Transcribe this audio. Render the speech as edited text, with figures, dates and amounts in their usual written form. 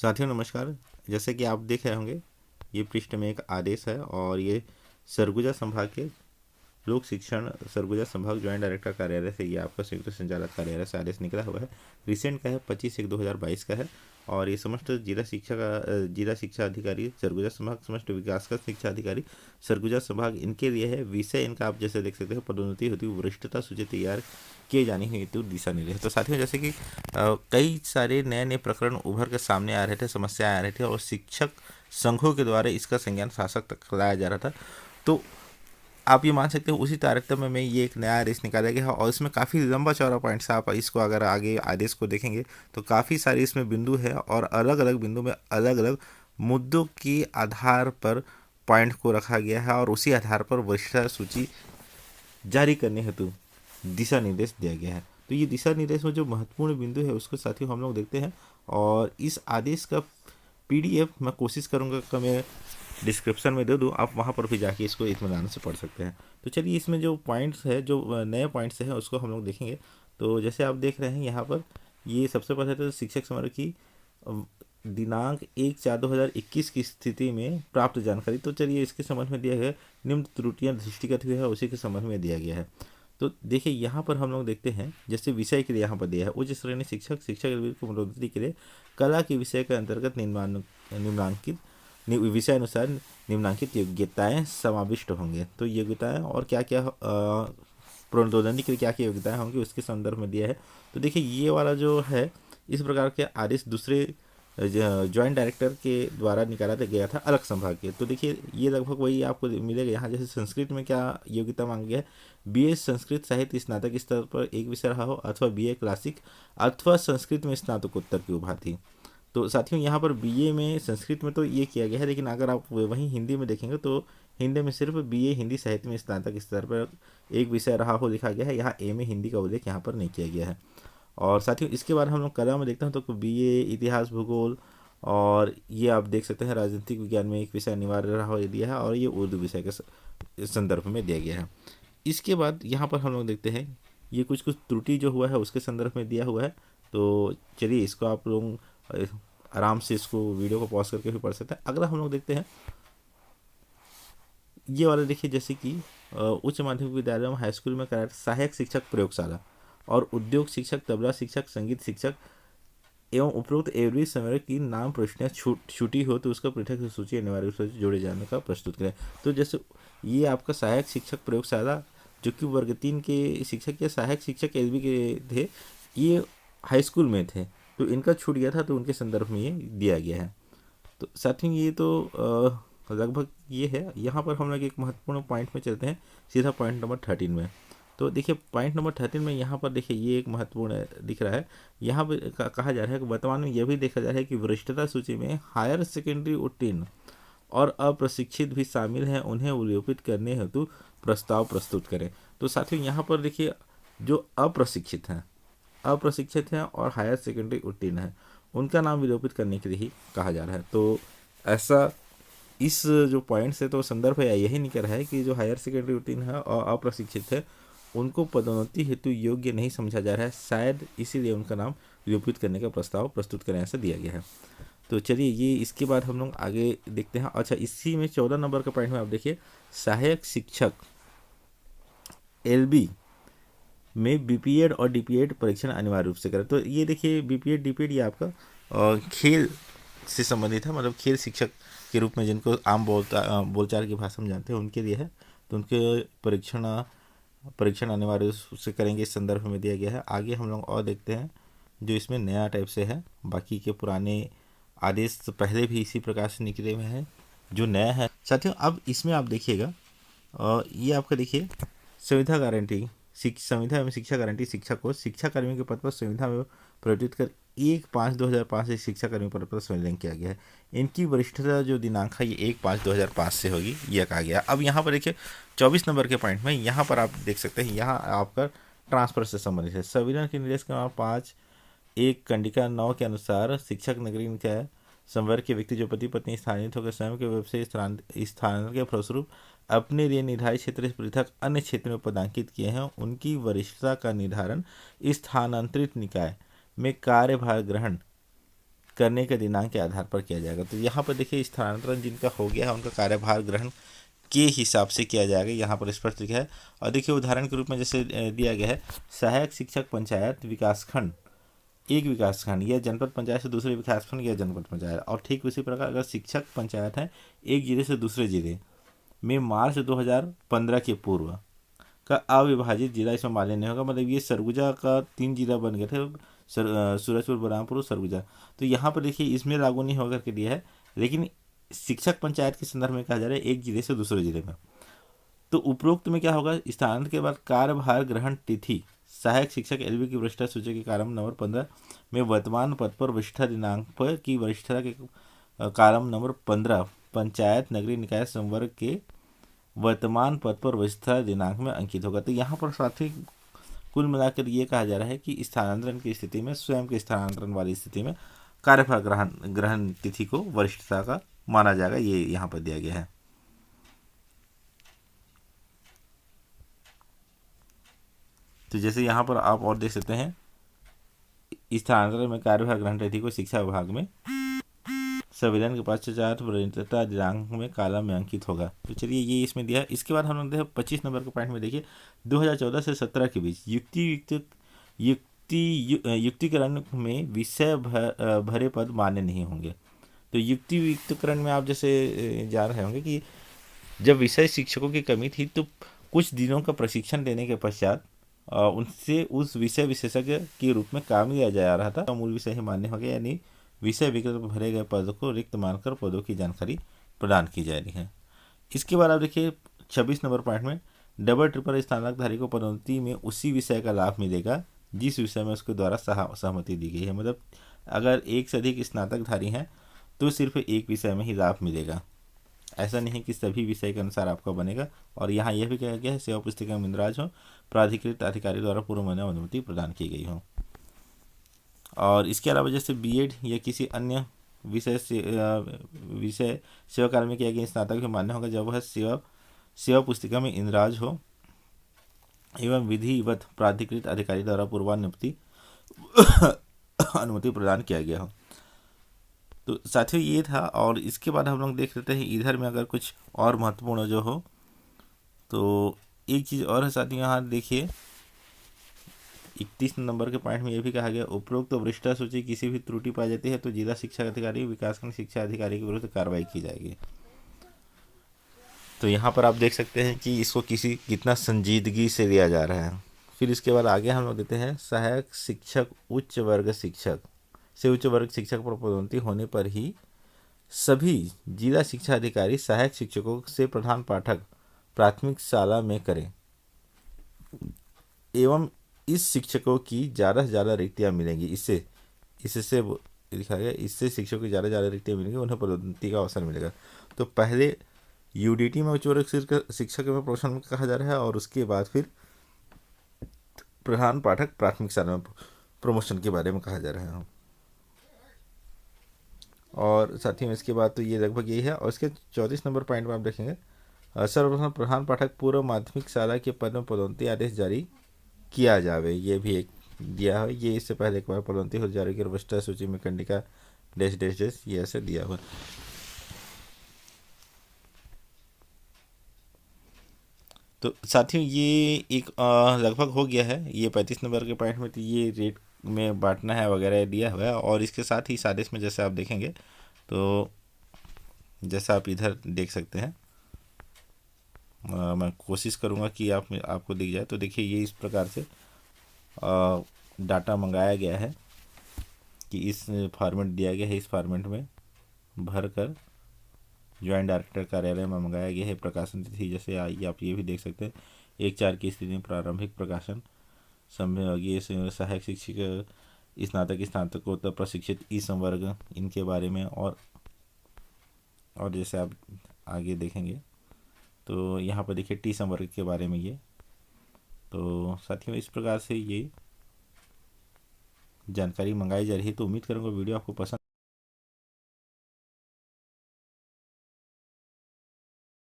साथियों नमस्कार। जैसे कि आप देख रहे होंगे, ये पृष्ठ में एक आदेश है और ये सरगुजा संभाग के लोक शिक्षण सरगुजा संभाग ज्वाइंट डायरेक्टर कार्यालय से, ये आपका संयुक्त संचालक कार्यालय से आदेश निकला हुआ है। रिसेंट का है, 25/1/2022 का है। और ये समस्त जिला शिक्षा अधिकारी सरगुजा संभाग, समस्त विकास का शिक्षा अधिकारी सरगुजा संभाग, इनके लिए है। विषय इनका आप जैसे देख सकते हैं, पदोन्नति हेतु वरिष्ठता सूची तैयार किए जाने हेतु दिशा निर्देश। तो साथियों, जैसे कि कई सारे नए नए प्रकरण उभर के सामने आ रहे थे, समस्याएं आ रही थी और शिक्षक संघों के द्वारा इसका संज्ञान शासक तक लाया जा रहा था। तो आप ये मान सकते हो उसी तारतम्य में ये एक नया आदेश निकाला गया है और इसमें काफ़ी लंबा चौड़ा पॉइंट्स है। आप इसको अगर आगे आदेश को देखेंगे तो काफ़ी सारे इसमें बिंदु है और अलग अलग बिंदु में अलग अलग मुद्दों के आधार पर पॉइंट को रखा गया है और उसी आधार पर वरिष्ठता सूची जारी करने हेतु दिशा निर्देश दिया गया है। तो ये दिशा निर्देश में जो महत्वपूर्ण बिंदु है उसको साथियों हम लोग देखते हैं और इस आदेश का PDF मैं कोशिश करूँगा कि मैं डिस्क्रिप्शन में दे दूँ, आप वहाँ पर भी जाके इसको इत्मीनान से पढ़ सकते हैं। तो चलिए, इसमें जो पॉइंट्स है, जो नए पॉइंट्स हैं, उसको हम लोग देखेंगे। तो जैसे आप देख रहे हैं यहाँ पर, ये सबसे पहले तो शिक्षक समर की दिनांक 1/4/2021 की स्थिति में प्राप्त जानकारी। तो चलिए, इसके संबंध में दिया गया है। निम्न त्रुटियां दृष्टिगत हुई है, उसी के संबंध में दिया गया है। तो देखिए, यहाँ पर हम लोग देखते हैं, जैसे विषय के लिए यहाँ पर दिया है, उच्च श्रेणी शिक्षक को प्रोन्नति के लिए कला के विषय के अंतर्गत निम्नांकित विषय अनुसार निम्नांकित योग्यताएं समाविष्ट होंगे। तो योग्यताएं और क्या क्या प्रोन्नति के लिए क्या क्या योग्यताएं होंगी उसके संदर्भ में दिया है। तो देखिए, ये वाला जो है, इस प्रकार के आदेश दूसरे ज्वाइंट डायरेक्टर के द्वारा निकाला गया था अलग संभाग के। तो देखिए, ये लगभग वही आपको मिलेगा यहाँ। जैसे संस्कृत में क्या योग्यता मांगी गया है, BA संस्कृत साहित्य स्नातक स्तर पर एक विषय रहा हो, अथवा BA क्लासिक, अथवा संस्कृत में स्नातकोत्तर की उपाधि। तो साथियों, यहाँ पर BA में संस्कृत में तो ये किया गया है, लेकिन अगर आप वहीं हिंदी में देखेंगे तो हिंदी में सिर्फ BA हिंदी साहित्य में स्नातक स्तर पर एक विषय रहा हो लिखा गया है। यहाँ A में हिंदी का उल्लेख यहाँ पर नहीं किया गया है। और साथियों, इसके बाद हम लोग कला में देखते हैं तो BA इतिहास भूगोल, और ये आप देख सकते हैं राजनीतिक विज्ञान में एक विषय अनिवार्य रहा हो ये दिया है, और ये उर्दू विषय के संदर्भ में दिया गया है। इसके बाद यहाँ पर हम लोग देखते हैं, ये कुछ कुछ त्रुटि जो हुआ है उसके संदर्भ में दिया हुआ है। तो चलिए, इसको आप लोग आराम से इसको वीडियो को पॉज करके भी पढ़ सकते हैं। अगला हम लोग देखते हैं, ये वाला देखिए, जैसे कि उच्च माध्यमिक विद्यालय में हाई स्कूल में कराटे सहायक शिक्षक प्रयोगशाला और उद्योग शिक्षक, तबला शिक्षक, संगीत शिक्षक एवं उपरोक्त एवरी समय की नाम प्रश्न छूटी हो तो उसका पृथक सूची अनिवार्य रूप से जोड़े जाने का प्रस्तुत करें। तो जैसे ये आपका सहायक शिक्षक प्रयोगशाला, जो कि वर्ग 3 के शिक्षक या सहायक शिक्षक LB के थे, ये हाई स्कूल में थे, तो इनका छूट गया था, तो उनके संदर्भ में ये दिया गया है। तो साथियों, ये तो लगभग ये है। यहाँ पर हम लोग एक महत्वपूर्ण पॉइंट में चलते हैं, सीधा पॉइंट नंबर 13 में। तो देखिए, पॉइंट नंबर 13 में यहाँ पर देखिए, ये एक महत्वपूर्ण दिख रहा है। यहाँ पर कहा जा रहा है कि वर्तमान में यह भी देखा जा रहा है कि वरिष्ठता सूची में हायर सेकेंडरी उत्तीर्ण और अप्रशिक्षित भी शामिल हैं, उन्हें विलोपित करने हेतु प्रस्ताव प्रस्तुत करें। तो साथियों, यहाँ पर देखिए, जो अप्रशिक्षित हैं और हायर सेकेंडरी उत्तीर्ण हैं, उनका नाम विलोपित करने के लिए ही कहा जा रहा है। तो ऐसा इस जो पॉइंट्स है, तो संदर्भ है यही निकल रहा है कि जो हायर सेकेंडरी उत्तीर्ण है और अप्रशिक्षित है, उनको पदोन्नति हेतु योग्य नहीं समझा जा रहा है, शायद इसीलिए उनका नाम विलोपित करने का प्रस्ताव प्रस्तुत करने ऐसा दिया गया है। तो चलिए, ये इसके बाद हम लोग आगे देखते हैं। अच्छा, इसी में 14 नंबर का पॉइंट में आप देखिए, सहायक शिक्षक LB में BPED और DPED परीक्षण अनिवार्य रूप से करें। तो ये देखिए, BPED DPED ये आपका खेल से संबंधित है, मतलब खेल शिक्षक के रूप में जिनको आम बोलचाल की भाषा में जानते हैं उनके लिए है। तो उनके परीक्षण अनिवार्य रूप से करेंगे, इस संदर्भ में दिया गया है। आगे हम लोग और देखते हैं जो इसमें नया टाइप से है। बाकी के पुराने आदेश तो पहले भी इसी प्रकार से निकले हुए हैं, जो नया है साथियों, अब इसमें आप देखिएगा, ये आपका देखिए, संविधा गारंटी संविधा एवं शिक्षा गारंटी शिक्षक को शिक्षा कर्मी के पद पर संविधा में प्रवर्तित कर 1/5/2005 से शिक्षा कर्मी पद पर संविलियन किया गया है। इनकी वरिष्ठता जो दिनांक है, ये 1/5/2005 से होगी, यह कहा गया। अब यहाँ पर देखिए, 24 नंबर के पॉइंट में यहाँ पर आप देख सकते हैं, यहाँ आपका ट्रांसफर से संबंधित है। संविधान के निर्देश क्रमांक 5(1) कंडिका 9 के अनुसार शिक्षक नगरीय निकाय संवर्ग के व्यक्ति जो पति पत्नी स्थानांतरित होकर स्वयं के व्यवसाय स्थानांतरण के फलस्वरूप अपने लिए निर्धारित क्षेत्र से पृथक अन्य क्षेत्र में पदांकित किए हैं, उनकी वरिष्ठता का निर्धारण स्थानांतरित निकाय में कार्यभार ग्रहण करने के दिनांक के आधार पर किया जाएगा। तो यहाँ पर देखिए स्थानांतरण जिनका हो गया है उनका कार्यभार ग्रहण के हिसाब से किया जाएगा, यहाँ पर स्पष्ट लिखा है। और देखिए उदाहरण के रूप में जैसे दिया गया है, सहायक शिक्षक पंचायत विकासखंड, एक विकासखंड या जनपद पंचायत से दूसरे विकासखंड या जनपद पंचायत। और ठीक उसी प्रकार अगर शिक्षक पंचायत है एक जिले से दूसरे जिले में मार्च 2015 के पूर्व का अविभाजित जिला इसमें मान्य नहीं होगा। मतलब ये सरगुजा का 3 जिला बन गए थे, सूरजपुर, बलरामपुर, सरगुजा। तो यहाँ पर देखिए इसमें लागू नहीं होकर के दिया है, लेकिन शिक्षक पंचायत के संदर्भ में कहा जा रहा है एक जिले से दूसरे जिले में। तो उपरोक्त में क्या होगा, स्थानांतरण के बाद कार्यभार ग्रहण तिथि सहायक शिक्षक एलबी की वरिष्ठता सूची के कॉलम नंबर 15 में वर्तमान पद पर वरिष्ठता दिनांक पर की वरिष्ठता के कॉलम नंबर 15 पंचायत नगरीय निकाय संवर्ग के वर्तमान पद पर वरिष्ठता दिनांक में अंकित होगा। तो यहाँ पर साथ ही कुल मिलाकर ये कहा जा रहा है कि स्थानांतरण की स्थिति में, स्वयं के स्थानांतरण वाली स्थिति में कार्यभार ग्रहण तिथि को वरिष्ठता का माना जाएगा, ये यहाँ पर दिया गया है। तो जैसे यहाँ पर आप और देख सकते हैं, स्थानांतरण में कार्यभार ग्रहण तिथि को शिक्षा विभाग में संविधान के पश्चात वरिष्ठता दिनांक में कॉलम में अंकित होगा। तो चलिए ये इसमें दिया है। इसके बाद हम लोग देखिए 25 नंबर के पॉइंट में देखिए 2014 से 17 के बीच युक्तिकरण में विषय भरे पद मान्य नहीं होंगे। तो युक्तिकरण में आप जैसे जान रहे होंगे कि जब विषय शिक्षकों की कमी थी तो कुछ दिनों का प्रशिक्षण देने के पश्चात उनसे उस विषय विशेषज्ञ के रूप में काम लिया जा रहा था। मूल विषय ही मान्य हो गया, यानी विषय विकल्प भरे गए पदों को रिक्त मानकर पदों की जानकारी प्रदान की जा रही है। इसके बाद आप देखिए 26 नंबर पॉइंट में डबल ट्रिपल स्नातकधारी को पदोन्नति में उसी विषय का लाभ मिलेगा जिस विषय में उसके द्वारा सहमति दी गई है। मतलब अगर एक से अधिक स्नातकधारी हैं तो सिर्फ एक विषय में ही लाभ मिलेगा, ऐसा नहीं है कि सभी विषय के अनुसार आपका बनेगा। और यहाँ यह भी कहा गया है सेवा पुस्तिका में इंद्राज हो, प्राधिकृत अधिकारी द्वारा पूर्व में अनुमति प्रदान की गई हो। और इसके अलावा जैसे बीएड या किसी अन्य विषय सेवा काल में किया गया स्नातक भी मान्य होगा जब वह सेवा पुस्तिका में इंद्राज हो एवं विधिवत प्राधिकृत अधिकारी द्वारा पूर्वानुमति अनुमति प्रदान किया गया हो। तो साथियों ये था। और इसके बाद हम लोग देख लेते हैं इधर में अगर कुछ और महत्वपूर्ण जो हो तो एक चीज़ और है साथियों, यहाँ देखिए 31 नंबर के पॉइंट में यह भी कहा गया उपरोक्त वरिष्ठता सूची किसी भी त्रुटि पाई जाती है तो जिला शिक्षा अधिकारी विकासखंड शिक्षा अधिकारी के विरुद्ध कार्रवाई की जाएगी। तो यहाँ पर आप देख सकते हैं कि इसको कितना संजीदगी से लिया जा रहा है। फिर इसके बाद आगे हम लोग देते हैं सहायक शिक्षक उच्च वर्ग शिक्षक से उच्च वर्ग शिक्षक पर पदोन्नति होने पर ही सभी जिला शिक्षा अधिकारी सहायक शिक्षकों से प्रधान पाठक प्राथमिक शाला में करें एवं इस शिक्षकों की ज़्यादा से ज़्यादा रिक्तियाँ मिलेंगी। इससे लिखा गया इससे शिक्षकों की ज़्यादा से ज़्यादा रिक्तियाँ मिलेंगी, उन्हें पदोन्नति का अवसर मिलेगा। तो पहले यूडीटी में उच्च वर्ग शिक्षक में प्रमोशन कहा जा रहा है और उसके बाद फिर प्रधान पाठक प्राथमिक शाला में प्रमोशन के बारे में कहा जा रहा है। और साथ ही में इसके बाद तो ये लगभग यही है। और इसके 34 नंबर पॉइंट में आप देखेंगे सर्वप्रथम प्रधान पाठक पूर्व माध्यमिक शाला के पद में पदोन्नति आदेश जारी किया जावे, ये भी एक दिया है। ये इससे पहले एक बार पदोन्नति हो जारी की वरिष्ठता सूची में कंडिका डैश डैश डैश ये ऐसे दिया हुआ। तो साथियों ये एक लगभग हो गया है ये 35 नंबर के पॉइंट में। तो ये रेट में बांटना है वगैरह दिया हुआ है। और इसके साथ ही इस आदेश में जैसे आप देखेंगे तो जैसा आप इधर देख सकते हैं, मैं कोशिश करूँगा कि आपको दिख जाए। तो देखिए ये इस प्रकार से डाटा मंगाया गया है कि इस फॉर्मेट दिया गया है, इस फॉर्मेट में भर कर ज्वाइंट डायरेक्टर कार्यालय में मंगाया गया है। प्रकाशन तिथि जैसे आई आप ये भी देख सकते हैं 1/4 की स्थिति में प्रारंभिक प्रकाशन संविभागीय सहायक शिक्षक स्नातकोत्तर प्रशिक्षित ई संवर्ग इनके बारे में। और जैसे आप आगे देखेंगे तो यहाँ पर देखिए टी संवर्ग के बारे में ये। तो साथियों इस प्रकार से ये जानकारी मंगाई जा रही है। तो उम्मीद करूँगा वीडियो आपको पसंद